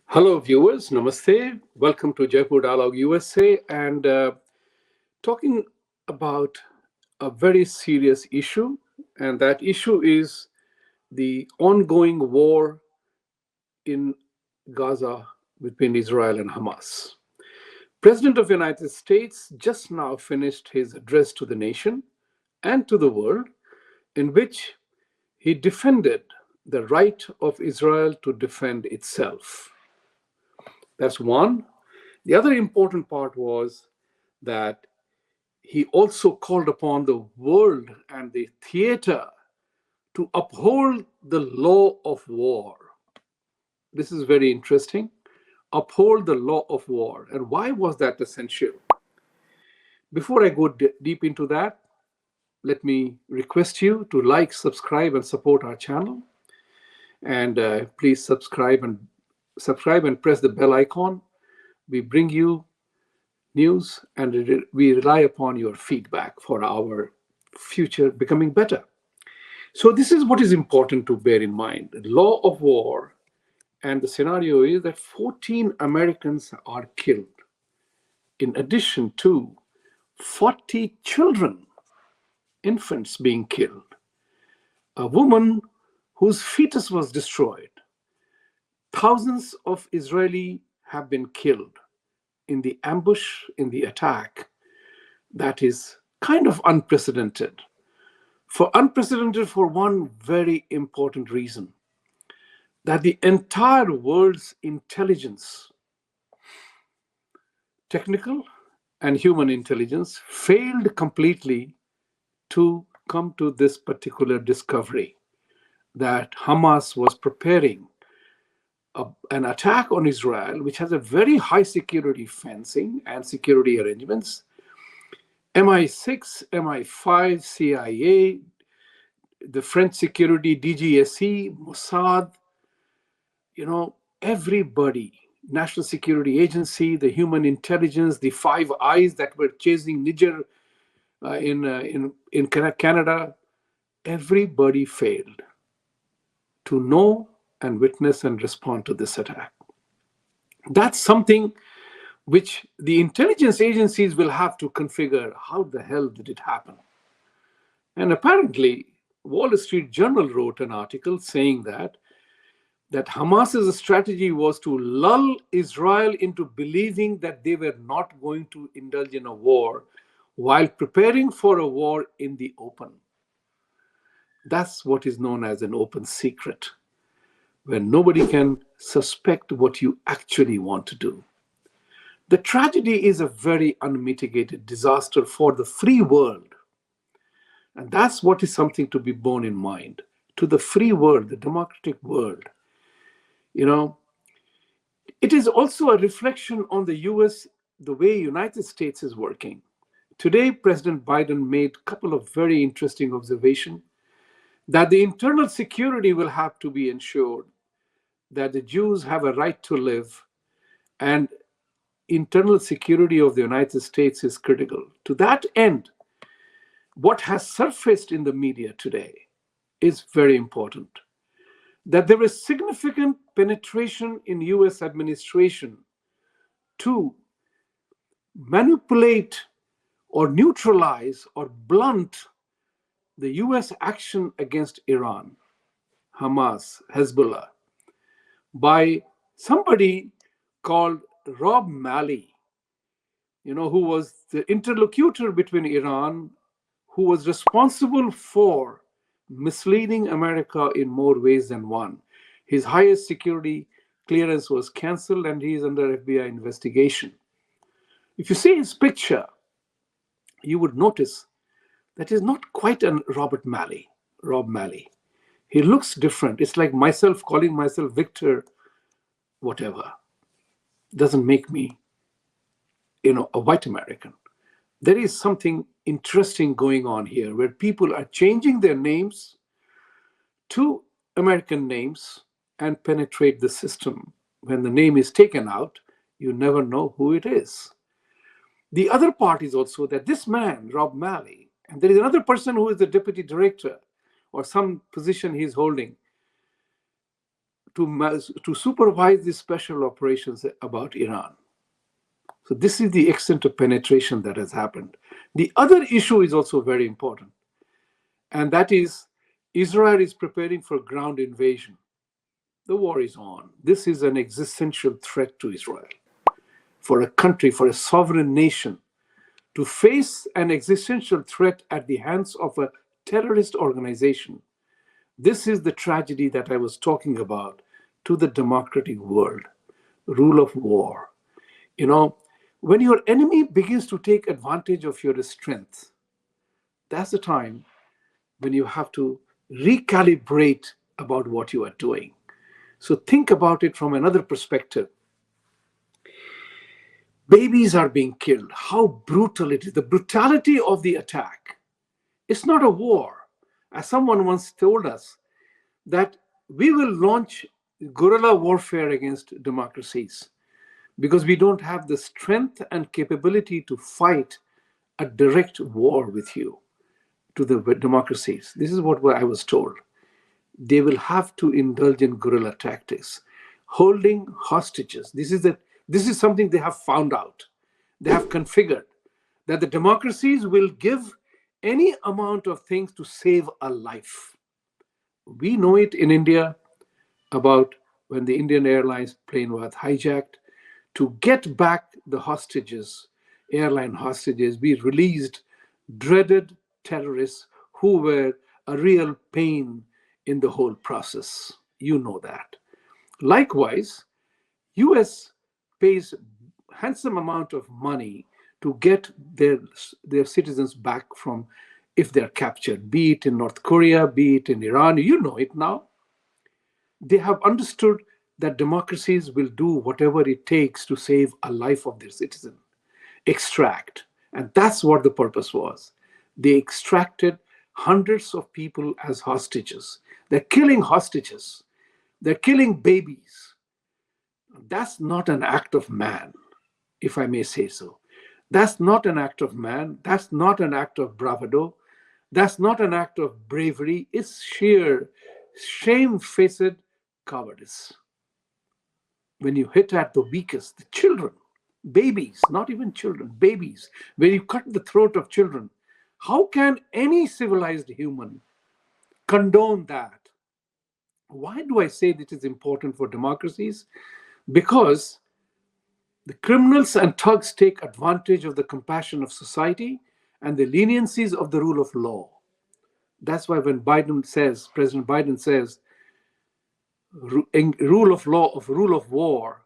Hello, viewers. Namaste. Welcome to Jaipur Dialogue USA and talking about a very serious issue. And that issue is the ongoing war in Gaza between Israel and Hamas. President of the United States just now finished his address to the nation and to the world, in which he defended the right of Israel to defend itself. That's one. The other important part was that he also called upon the world and the theater to uphold the law of war. This is very interesting. Uphold the law of war. And why was that essential? Before I go deep into that, let me request you to like, subscribe, and support our channel. And please subscribe and press the bell icon. We bring you news, and we rely upon your feedback for our future becoming better. So this is what is important to bear in mind. The law of war, and the scenario is that 14 Americans are killed, in addition to 40 children, infants being killed, a woman whose fetus was destroyed. Thousands of Israelis have been killed in the ambush, in the attack. That is kind of unprecedented. Unprecedented for one very important reason, that the entire world's intelligence, technical and human intelligence, failed completely to come to this particular discovery that Hamas was preparing an attack on Israel, which has a very high security fencing and security arrangements. MI6, MI5, CIA, the French security, DGSE, Mossad, everybody, National Security Agency, the human intelligence, the Five Eyes that were chasing Niger in Canada, everybody failed to know and witness and respond to this attack. That's something which the intelligence agencies will have to configure. How the hell did it happen? And apparently, Wall Street Journal wrote an article saying that Hamas's strategy was to lull Israel into believing that they were not going to indulge in a war while preparing for a war in the open. That's what is known as an open secret, where nobody can suspect what you actually want to do. The tragedy is a very unmitigated disaster for the free world. And that's what is something to be borne in mind. To the free world, the democratic world. It is also a reflection on the US, the way United States is working. Today, President Biden made a couple of very interesting observations, that the internal security will have to be ensured, that the Jews have a right to live, and internal security of the United States is critical. To that end, what has surfaced in the media today is very important, that there is significant penetration in US administration to manipulate or neutralize or blunt the US action against Iran, Hamas, Hezbollah, by somebody called Rob Malley, who was the interlocutor between Iran, who was responsible for misleading America in more ways than one. His highest security clearance was canceled and he is under FBI investigation. If you see his picture, you would notice that is not quite a Rob Malley. He looks different. It's like myself calling myself Victor, whatever. Doesn't make me, a white American. There is something interesting going on here where people are changing their names to American names and penetrate the system. When the name is taken out, you never know who it is. The other part is also that this man, Rob Malley, and there is another person who is the deputy director or some position he's holding, to supervise these special operations about Iran. So this is the extent of penetration that has happened. The other issue is also very important, and that is Israel is preparing for ground invasion. The war is on. This is an existential threat to Israel. For a country, for a sovereign nation, to face an existential threat at the hands of a terrorist organization, this is the tragedy that I was talking about to the democratic world. Rule of war. You know, when your enemy begins to take advantage of your strength, that's the time when you have to recalibrate about what you are doing. So think about it from another perspective. Babies are being killed. How brutal it is. The brutality of the attack. It's not a war. As someone once told us, that we will launch guerrilla warfare against democracies because we don't have the strength and capability to fight a direct war with you to the democracies. This is what I was told. They will have to indulge in guerrilla tactics, holding hostages. This is something they have found out. They have configured that the democracies will give any amount of things to save a life. We know it in India about when the Indian Airlines plane was hijacked. To get back the hostages, airline hostages, we released dreaded terrorists who were a real pain in the whole process. You know that. Likewise, US pays handsome amount of money to get their citizens back from if they're captured, be it in North Korea, be it in Iran. You know it now. They have understood that democracies will do whatever it takes to save a life of their citizen, extract. And that's what the purpose was. They extracted hundreds of people as hostages. They're killing hostages. They're killing babies. That's not an act of man, if I may say so. That's not an act of man. That's not an act of bravado. That's not an act of bravery. It's sheer shamefaced cowardice. When you hit at the weakest, the children, babies, not even children, babies, when you cut the throat of children, how can any civilized human condone that? Why do I say this is important for democracies? Because the criminals and thugs take advantage of the compassion of society and the leniencies of the rule of law. That's why when President Biden says, rule of law of rule of war,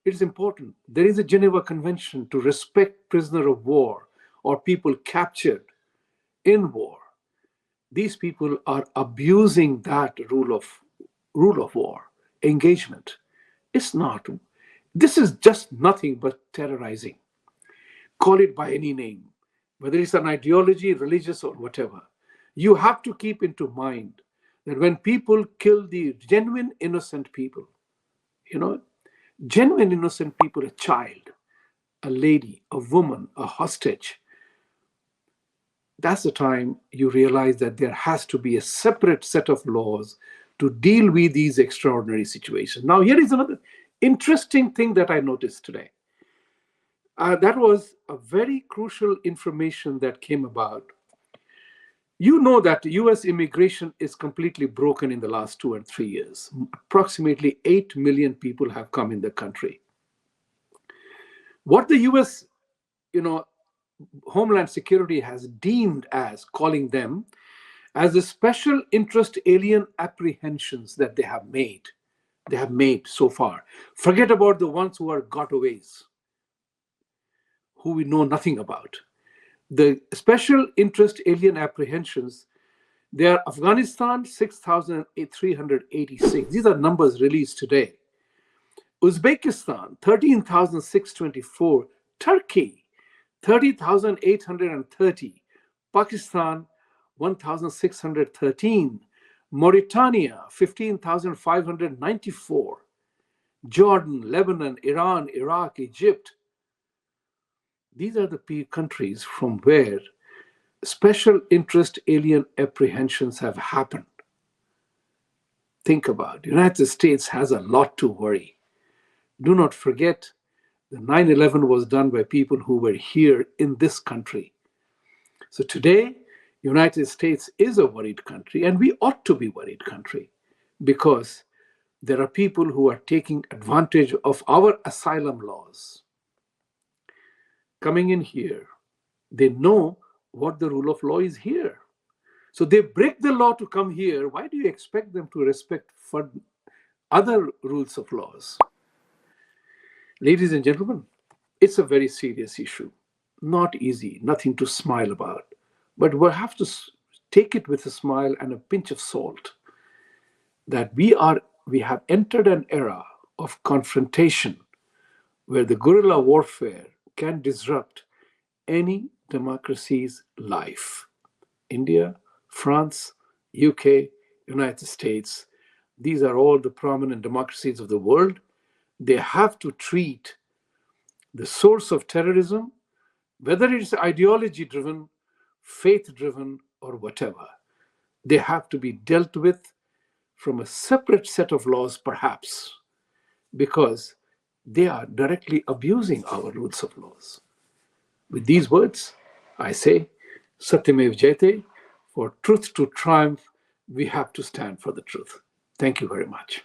it is important. There is a Geneva Convention to respect prisoner of war or people captured in war. These people are abusing that rule of war, engagement. It's not. This is just nothing but terrorizing. Call it by any name, whether it's an ideology, religious, or whatever. You have to keep into mind that when people kill the genuine innocent people, genuine innocent people, a child, a lady, a woman, a hostage, that's the time you realize that there has to be a separate set of laws to deal with these extraordinary situations. Now, here is another interesting thing that I noticed today. That was a very crucial information that came about. You know that US immigration is completely broken in the last 2 and 3 years. Approximately 8 million people have come in the country. What the US, Homeland Security has deemed as, calling them, as the special interest alien apprehensions that they have made so far. Forget about the ones who are gotaways, who we know nothing about. The special interest alien apprehensions, they are Afghanistan, 6,386. These are numbers released today. Uzbekistan, 13,624. Turkey, 30,830. Pakistan, 1,613. Mauritania, 15,594. Jordan, Lebanon, Iran, Iraq, Egypt. These are the countries from where special interest alien apprehensions have happened. think about. The United States has a lot to worry. Do not forget, the 9/11 was done by people who were here in this country. So today, United States is a worried country, and we ought to be worried country because there are people who are taking advantage of our asylum laws. Coming in here, they know what the rule of law is here. So they break the law to come here. Why do you expect them to respect for other rules of laws? Ladies and gentlemen, it's a very serious issue. Not easy, nothing to smile about. But we'll have to take it with a smile and a pinch of salt that we have entered an era of confrontation where the guerrilla warfare can disrupt any democracy's life. India, France, UK, United States, these are all the prominent democracies of the world. They have to treat the source of terrorism, whether it's ideology driven, faith driven, or whatever, they have to be dealt with from a separate set of laws, perhaps, because they are directly abusing our rules of laws. With these words, I say, Satyamev Jayate, for truth to triumph, we have to stand for the truth. Thank you very much.